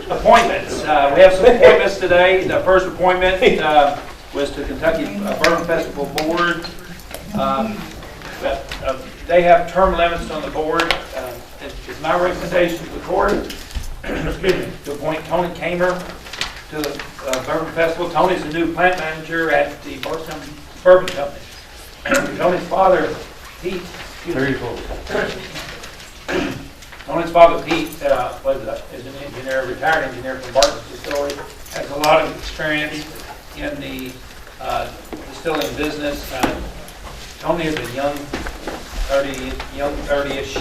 Appointments. We have some appointments today. The first appointment was to Kentucky Bourbon Festival Board. They have term limits on the board. It's my recommendation to the court to appoint Tony Kamer to the Bourbon Festival. Tony's the new plant manager at the Bourbon Company. Tony's father, Pete. Tony's father, Pete, is an engineer, retired engineer from Barton's Distillery, has a lot of experience in the distilling business. Tony is a young 30-ish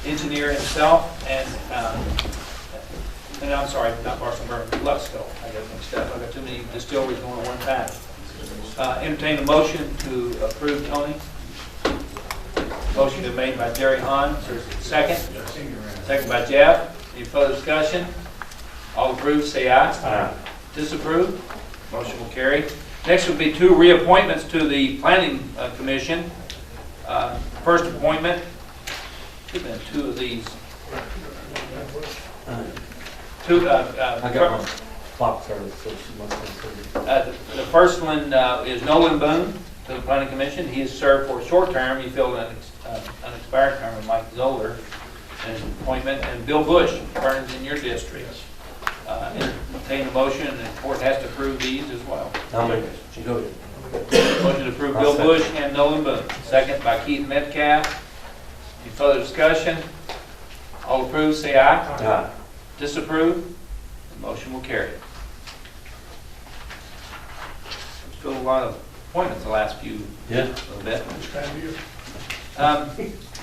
engineer himself, and I'm sorry, not Barton Bourbon, Luxco. I got mixed up. I got too many distilleries going at one time. Entertain a motion to approve Tony. Motion been made by Jerry Hahn. Second. Second by Jeff. Any further discussion? All approve, say aye. Aye. Disapprove? Motion will carry. Next will be two reappointments to the Planning Commission. First appointment. Should have been two of these. Two. I got one. Box service, so she must have the first one is Nolan Boone to the Planning Commission. He has served for a short term. He filled an expired term with Mike Zoller and his appointment. And Bill Bush burns in your district. Entertain a motion, and the court has to approve these as well. I'll make it. Go ahead. Motion to approve Bill Bush and Nolan Boone. Second by Keith Metcalf. Any further discussion? All approve, say aye. Aye. Disapprove? The motion will carry. Still a lot of appointments the last few little bit.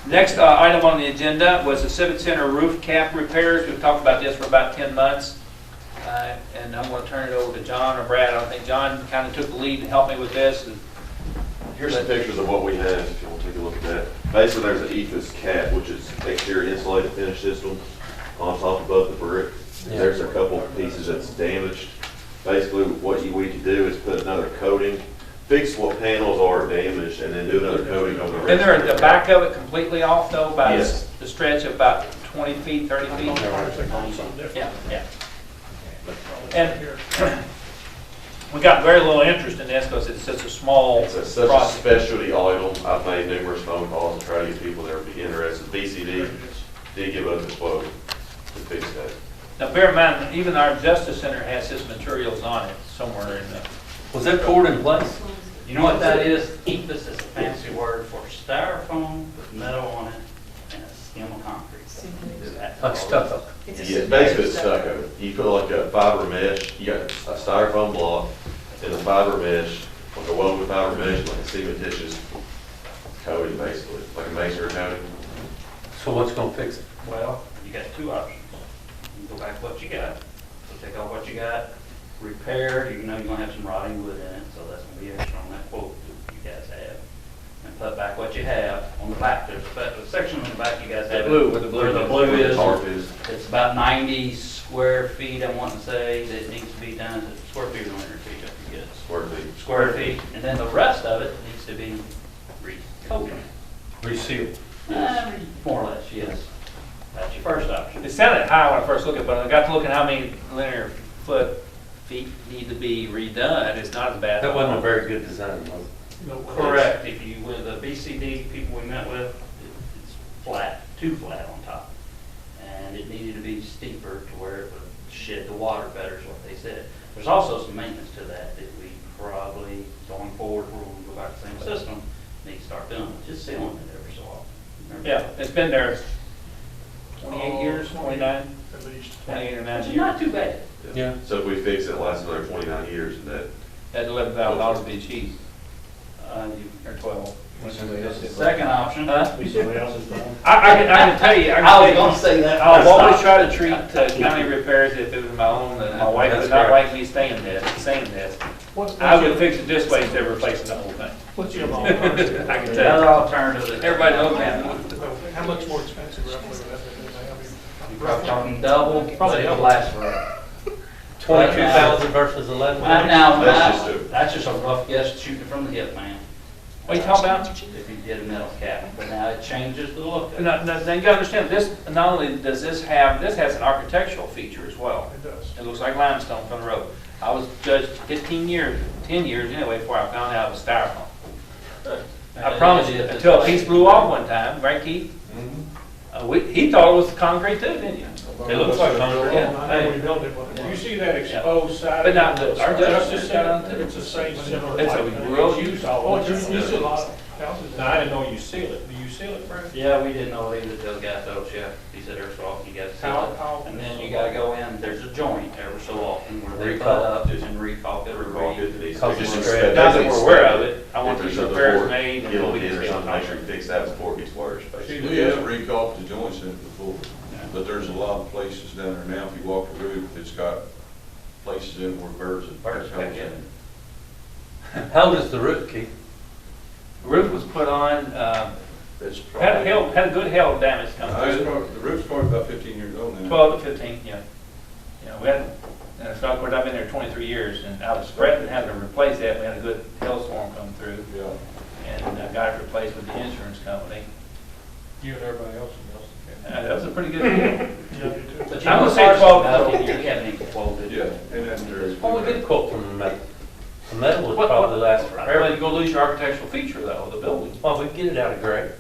Next item on the agenda was the Civic Center roof cap repairs. We've talked about this for about 10 months. And I'm going to turn it over to John or Brad. I think John kind of took the lead to help me with this. Here's some pictures of what we have, if you want to take a look at that. Basically, there's an ncfiscalcourt cap, which is exterior insulated finish system on top above the brick. Yeah. There's a couple of pieces that's damaged. Basically, what we could do is put another coating, fix what panels are damaged, and then do another coating on the rest. And they're at the back of it completely off, though, by Yes. the stretch of about 20 feet, 30 feet? Yeah, yeah. And we got very little interest in this because it's such a small It's such a project. specialty item. I've made numerous phone calls to try to get people that would be interested. BCD did give us a quote to fix that. Now, bear in mind, even our Justice Center has his materials on it somewhere in the... Was that poured in place? You know what that is? Ethos is a fancy word for styrofoam with metal on it and a skim of concrete. Like stucco? Yeah, basically it's stucco. You put like a fiber mesh, you got a styrofoam block, and a fiber mesh, like a woven fiber mesh, like a cementitious coating basically, like a masonry coating. So what's going to fix it? Well, you got two options. You can go back to what you got. So take off what you got, repair, you know you're going to have some rotting wood in it, so that's going to be extra on that quote that you guys have. And put back what you have on the back. There's a section on the back you guys have. blue, where the blue is. Tarp is. It's about 90 square feet, I want to say, that needs to be done. Square feet or linear feet, I forget. Square feet. And then the rest of it needs to be recoated. Resealed. More or less, yes. That's your first option. It sounded high when I first looked at it, but I got to look at how many linear feet need to be redone. It's not as bad. That wasn't a very good design, was it? Correct. If you, with the BCD people we met with, it's flat, too flat on top. And it needed to be steeper to where it would shed the water better is what they said. There's also some maintenance to that we probably, going forward, we're going to go back to the same system, need to start doing. Just sealing it every so often. Yeah, it's been there 28 years, 29? At least 28 or 9 Which is years. not too bad. Yeah. So if we fix it, it lasts another 29 years, and that. That $11,000 would be cheap. Or 12. Second option. Huh? Somebody else's phone. I can tell you. I was going to say that. I'll always try to treat county repairs if it was my own, and my wife would not like me saying this. I would fix it this way instead of replacing the whole thing. What's your alternative? I can Another tell alternative. you. Everybody knows that. How much more expensive roughly would that be? You're probably talking double, but it'll last forever. 22,000 versus 11. Now, That's just that's just a rough guess shooting from the hip, man. What are you talking about? If you did a metal cabinet, but now it changes the look of it. Now, you gotta understand, this, not only does this have, this has an architectural feature as well. It does. It looks like limestone from the road. I was judged 15 years, 10 years anyway, before I found out it was styrofoam. I promise you, until a piece blew off one time, right, Keith? He thought it was concrete too, didn't you? It looks like concrete. Yeah. I know we built it, but you see that exposed side. But now, of the our Justice justice Center, Center, it's the same similar. it's a like that. real It's use. used all Oh, over. you see a lot of houses. Now, I didn't know you seal it. Do you seal it, Brad? Yeah, we didn't know either till the guy told us, yeah. He said every so often you gotta seal it. And then you gotta go in, there's a joint every so often where they cut up and recaulk it or Just Not inspect that it. we're aware of it, I want If these there's other repairs work, made and Give we'll them be the there instructions, make sure sometime. you fix that before it gets worse, basically. We have recalled the joints in it before, but there's a lot of places down there now, if you walk the roof, it's got places in where birds and. Birds back in. How old is the roof, Keith? The roof was put on, It's had probably. a good hail damage come through. The roof's probably about 15 years old now. 12 to 15, yeah. Yeah, we had, and it's not, of course, I've been there 23 years, and I was threatened having to replace that. We had a good hailstorm come through, Yeah. and I got it replaced with the insurance company. You and everybody else in That was a pretty good deal. Boston. But I you would know, say parts 12 of it, you haven't even quoted. Yeah, and then there's. Well, we did quote from the metal. The metal would What- probably last Well, forever. you're gonna lose your architectural feature though, of the building. Well, we get it out of gray.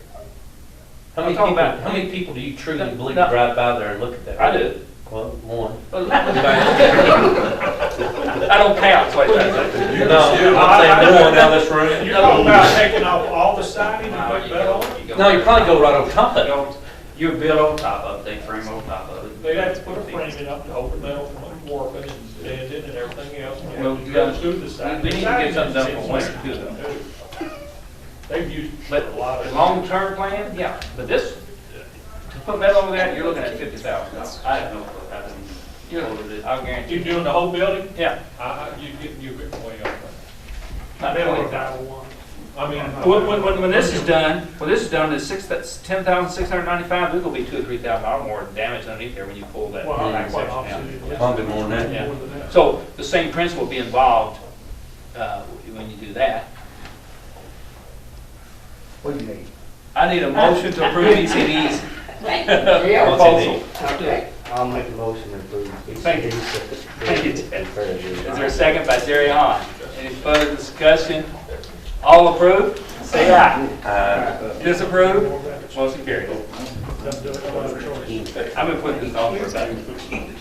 How I'm many talking people, about- how many people do you truly No, believe no. drive by there and look at that? I do. Well, one. I don't count, so I say. No, I'm saying one down this room. You're talking about taking off all the siding and putting metal on it? No, you probably go right over top of it. You build on top of it, they frame on top of it. They'd have to put a framing up to hold the metal from warping and bending and everything else. And you Well, have to you gotta- go through the siding. we need to get something done for winter too, though. They've used But a lot the of. long-term plan, yeah, but this, to put metal over that, you're looking at $50,000. I have no clue, I haven't You're, quoted it. I'll guarantee You you. doing the whole building? Yeah. You're getting way over. Not Metal really. or Title One. I mean. When this is done, that's 10,695, there's gonna be $2,000 or $3,000 more damage underneath there when you pull that Well, back quite section opposite. down. Yes. Probably more than that. Yeah. More than that. So the same principle will be involved when you do that. What do you need? I need a motion to approve ECD's Yeah. proposal. Okay. I'll make a motion to approve. Thank you. Thank you, Ted. Is there a second by Jerry Hahn? Any further discussion? All approved? Say aye. Disapprove? Motion carries. I've been putting this on for about. Did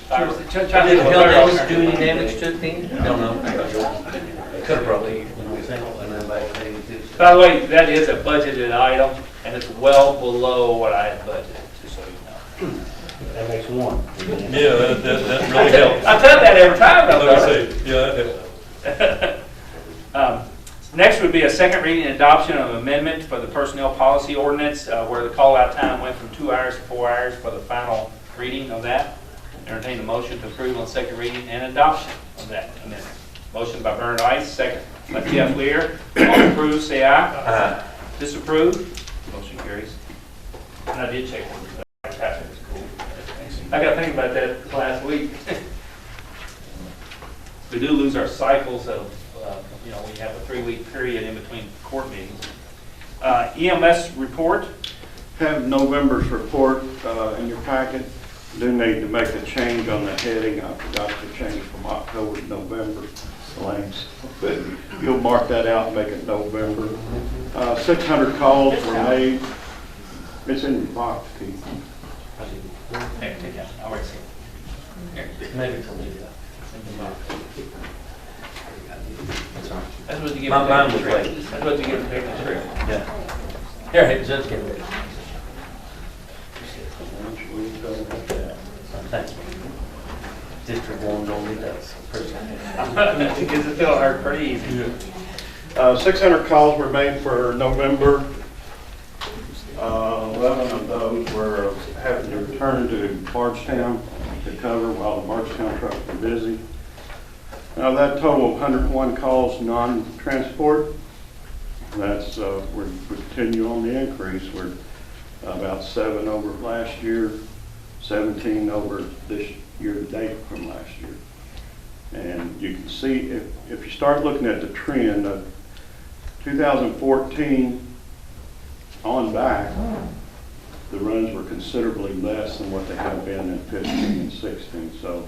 the hail damage do any damage to it then? Don't know. Could've probably, you know what I'm saying? And then back then, too. By the way, that is a budgeted item, and it's well below what I had budgeted, just so you know. That makes one. Yeah, that really helps. I tell that every time, though. Let brother. me see. Yeah, that helps. Next would be a second reading and adoption of amendment for the personnel policy ordinance, where the call-out time went from 2 hours to 4 hours for the final reading of that. Entertain a motion to approve on second reading and adoption of that amendment. Motion by Bernard Ice, second by Jeff Lear. All approved, say aye. Aye. Disapprove? Motion carries. And I did check on it. That was cool. I got to think about that last week. We do lose our cycles of, we have a 3-week period in between court meetings. EMS report. Have November's report in your packet. Do need to make a change on the heading. I forgot to change from October to November. Lanes. But you'll mark that out and make it November. 600 calls were made. It's in your box, Keith. Here, take that. I'll already see it. Here. Maybe to leave that. That's what you get. Mine for was taking the late. trip. That's what you get for taking the trip. Yeah. Here, hey, Judge, get it. Thank you. District 1 normally does. It gets it feel hurt pretty easy. 600 calls were made for November. 11 of those were having to return to Bardstown to cover while the Bardstown trucks were busy. Now that total of 101 calls non-transport. That's we continue on the increase. We're about 7 over last year, 17 over this year to date from last year. And you can see if you start looking at the trend of 2014 on back, the runs were considerably less than what they have been in 15 and 16. So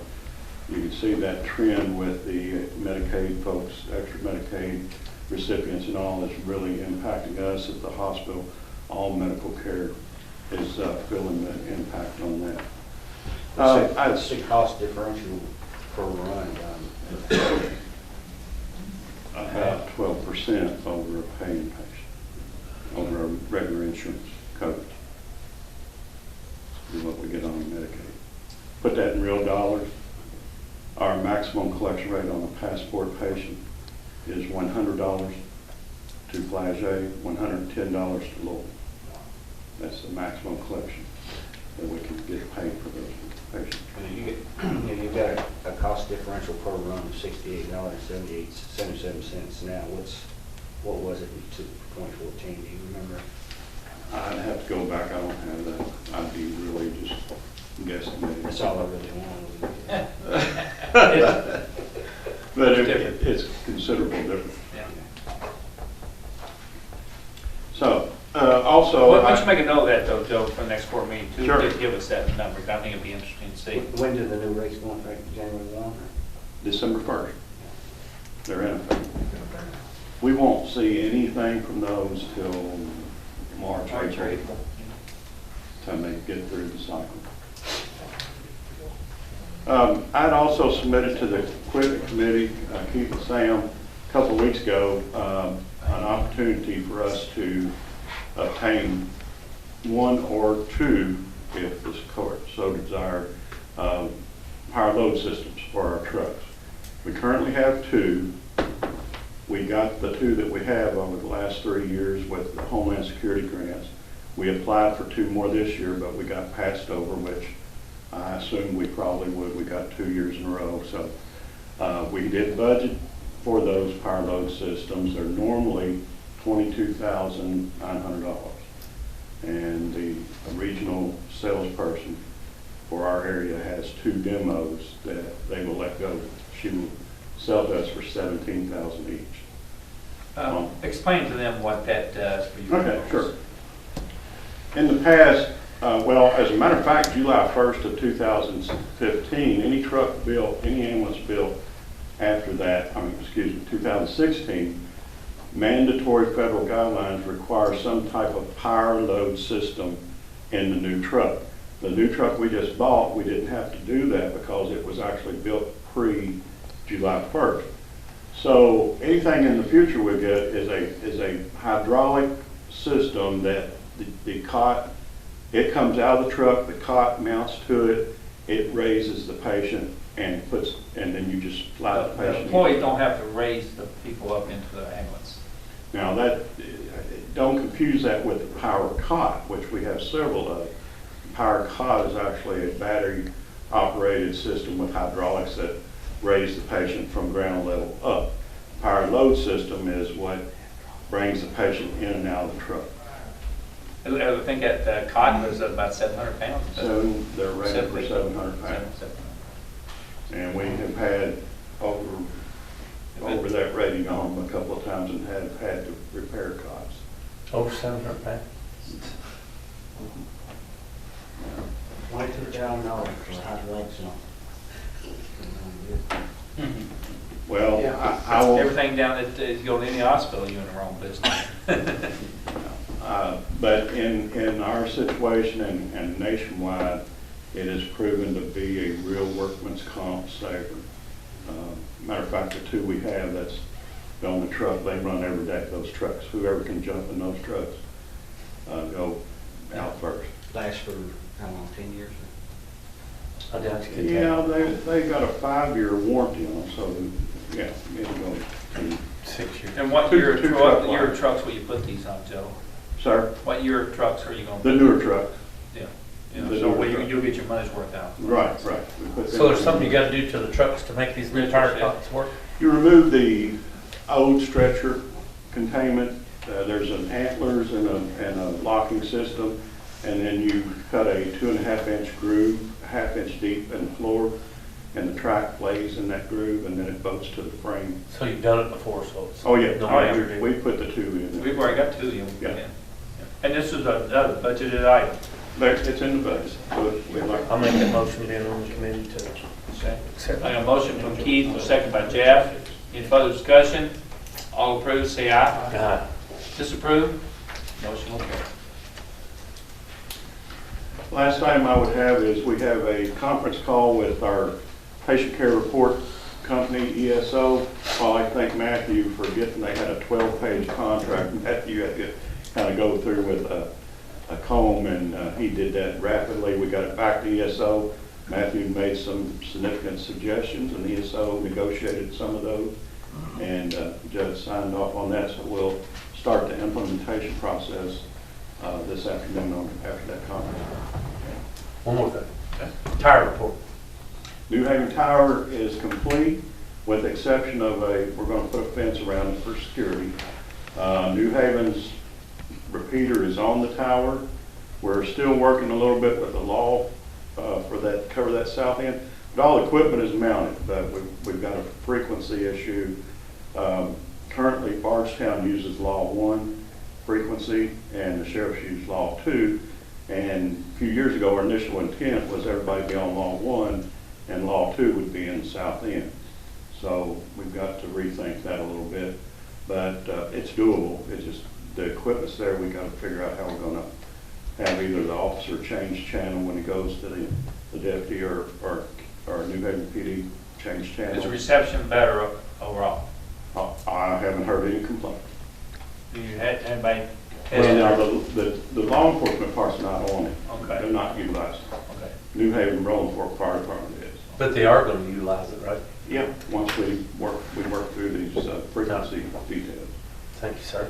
you can see that trend with the Medicaid folks, extra Medicaid recipients and all is really impacting us at the hospital. All medical care is feeling the impact on that. What's the cost differential per run? About 12% over a paying patient, over a regular insurance coverage. Is what we get on Medicaid. Put that in real dollars. Our maximum collection rate on a passport patient is $100 to Flagey, $110 to Lowell. That's the maximum collection that we can get paid for those patients. You've got a cost differential per run of $68.77 now. What was it in 2014? Do you remember? I'd have to go back, I don't have that. I'd be really just guesstimating. That's all I really want. But it's considerable difference. Yeah. So, also. Why don't you make a note of that though, Joe, for the next court meeting too? Sure. Give us that number. I think it'd be interesting to see. When do the new rates go in effect? January 1? December 1st. They're in effect. We won't see anything from those till March, April, time they get through the cycle. I'd also submitted to the equipment committee, Keith and Sam, a couple of weeks ago, an opportunity for us to obtain one or two, if this court so desired, power load systems for our trucks. We currently have two. We got the two that we have over the last 3 years with the Homeland Security grants. We applied for two more this year, but we got passed over, which I assumed we probably would. We got 2 years in a row. So we did budget for those power load systems. They're normally $22,900. And the regional salesperson for our area has two demos that they will let go. She will sell to us for $17,000 each. Explain to them what that does for you. Okay, sure. In the past, well, as a matter of fact, July 1st of 2015, any truck built, any ambulance built after that, 2016, mandatory federal guidelines require some type of power load system in the new truck. The new truck we just bought, we didn't have to do that because it was actually built pre-July 1st. So anything in the future we get is a hydraulic system that the cot, it comes out of the truck, the cot mounts to it, it raises the patient and then you just slide the patient. The employees don't have to raise the people up into the ambulance. Now don't confuse that with the power cot, which we have several of. The power cot is actually a battery operated system with hydraulics that raise the patient from ground level up. Power load system is what brings the patient in and out of the truck. I think that cotton was about 700 pounds. So they're rated for 700 pounds. And we have had over that rating on them a couple of times and have had to repair cots. Over 700 pounds? $22,000 for hydraulics and Well, I will. Everything down at, you go to any hospital, you're in the wrong business. But in our situation and nationwide, it has proven to be a real workman's comp saver. Matter of fact, the two we have that's on the truck, they run every day, those trucks. Whoever can jump in those trucks, go out first. lasts for how long, 10 years? I doubt you could take Yeah, they got a 5-year warranty on them, so, yeah, it'll go to 6 years. And what Two year truck trucks will you put these on, Joe? Sir, What year trucks are you going to? the newer truck. Yeah. The So newer where truck. you'll get your money's worth out. Right. We put So them there's in. something you gotta do to the trucks to make these new tire cots work? You remove the old stretcher containment, there's an antlers and a locking system, and then you cut a 2.5-inch groove, a 1/2 inch deep in the floor, and the track plays in that groove, and then it bolts to the frame. So you've done it before, so it's. Oh, yeah, No all right, major deal. we put the two in there. We've already got two of them. Yeah. And this is another budgeted item. It's in the budget, so we'd like. I'll make that motion being on the committee to Okay. accept. I got a motion from Keith, a second by Jeff. Any further discussion? All approved, say aye. Aye. Disapprove? Motion will carry. Last item I would have is we have a conference call with our patient care report company, ESO. Well, I thank Matthew for getting, they had a 12-page contract. Matthew had to kind of go through with a comb, and he did that rapidly. We got it back to ESO. Matthew made some significant suggestions, and ESO negotiated some of those, and the judge signed off on that, so we'll start the implementation process this afternoon after that conference. One more thing. Tire report. New Haven Tower is complete, with the exception of we're going to put a fence around it for security. New Haven's repeater is on the tower. We're still working a little bit with the law for that, cover that south end. But all equipment is mounted, but we've got a frequency issue. Currently, Bardstown uses Law 1 frequency, and the sheriff's use Law 2. And a few years ago, our initial intent was everybody be on Law 1, and Law 2 would be in the south end. So we've got to rethink that a little bit, but it's doable. It's just the equipment's there. We got to figure out how we're going to have either the officer change channel when he goes to the deputy, or New Haven PD change channel. Is the reception better overall? I haven't heard any complaints. Do you have anybody? Well, now, the law enforcement part's not on it. Okay. They're not utilizing it. Okay. New Haven Rolling Fire Department is. But they are going to utilize it, right? Yeah, once we work through these frequency details. Thank you, sir.